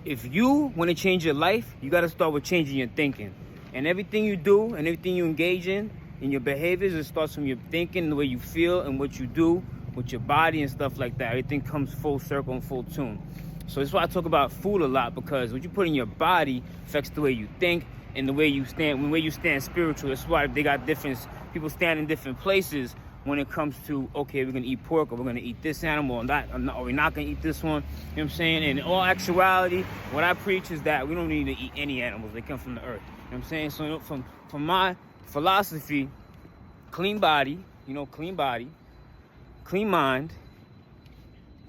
if you want to change your life, you got to start with changing your thinking. And everything you do and everything you engage in your behaviors, it starts from your thinking, the way you feel and what you do with your body and stuff like that. Everything comes full circle and full tune. So that's why I talk about food a lot, because what you put in your body affects the way you think and the way you stand, the way you stand spiritual. That's why they got different, people stand in different places when it comes to, okay, we're gonna eat pork, or we're gonna eat this animal, or we're not gonna eat this one. You know what I'm saying? And in all actuality, what I preach is that we don't need to eat any animals. They come from the earth. You know what I'm saying? So from my philosophy, clean body, clean body, clean mind,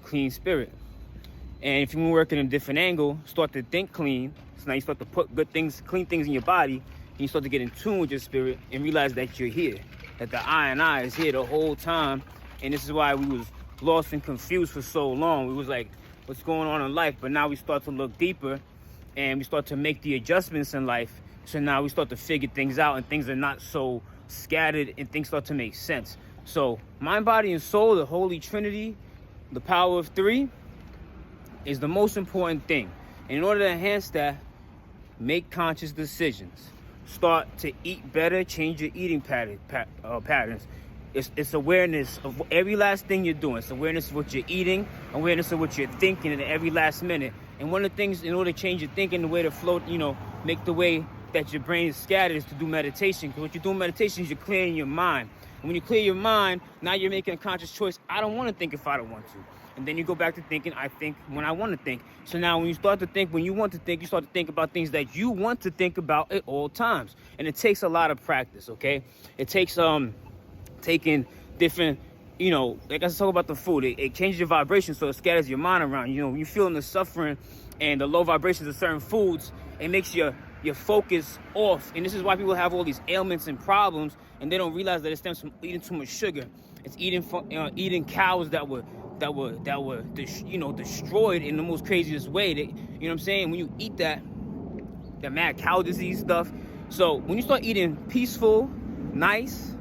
clean spirit. And if you work in a different angle, start to think clean. So now you start to put good things, clean things in your body, and you start to get in tune with your spirit and realize that you're here, that the I and I is here the whole time. And this is why we was lost and confused for so long. We was like, what's going on in life? But now we start to look deeper and we start to make the adjustments in life. So now we start to figure things out, and things are not so scattered, and things start to make sense. So mind, body, and soul, the Holy Trinity, the power of three, is the most important thing. And in order to enhance that, make conscious decisions. Start to eat better, change your eating patterns. It's awareness of every last thing you're doing. It's awareness of what you're eating, awareness of what you're thinking in every last minute. And one of the things, in order to change your thinking, the way to float, make the way that your brain is scattered, is to do meditation. Because what you're doing meditation is you're clearing your mind. And when you clear your mind, now you're making a conscious choice. I don't want to think if I don't want to. And then you go back to thinking, I think when I want to think. So now when you start to think when you want to think, you start to think about things that you want to think about at all times. And it takes a lot of practice, okay? It takes taking different, like I talk about the food. It changes your vibration, so it scatters your mind around. When you're feeling the suffering and the low vibrations of certain foods, it makes your focus off. And this is why people have all these ailments and problems, and they don't realize that it stems from eating too much sugar. It's eating cows that were destroyed in the most craziest way. You know what I'm saying? When you eat that mad cow disease stuff. So when you start eating peaceful, nice,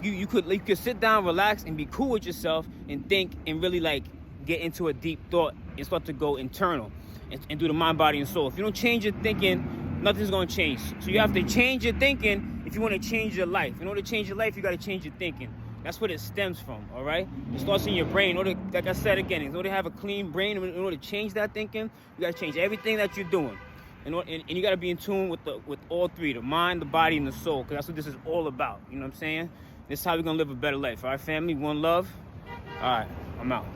you could sit down, relax, and be cool with yourself, and think, and really get into a deep thought and start to go internal and do the mind, body, and soul. If you don't change your thinking, nothing's gonna change. So you have to change your thinking if you want to change your life. In order to change your life, you got to change your thinking. That's what it stems from, all right? It starts in your brain. Like I said again, in order to have a clean brain, in order to change that thinking, you got to change everything that you're doing. And you got to be in tune with all three, the mind, the body, and the soul, because that's what this is all about. You know what I'm saying? This is how we're going to live a better life, all right, family? One love. All right, I'm out.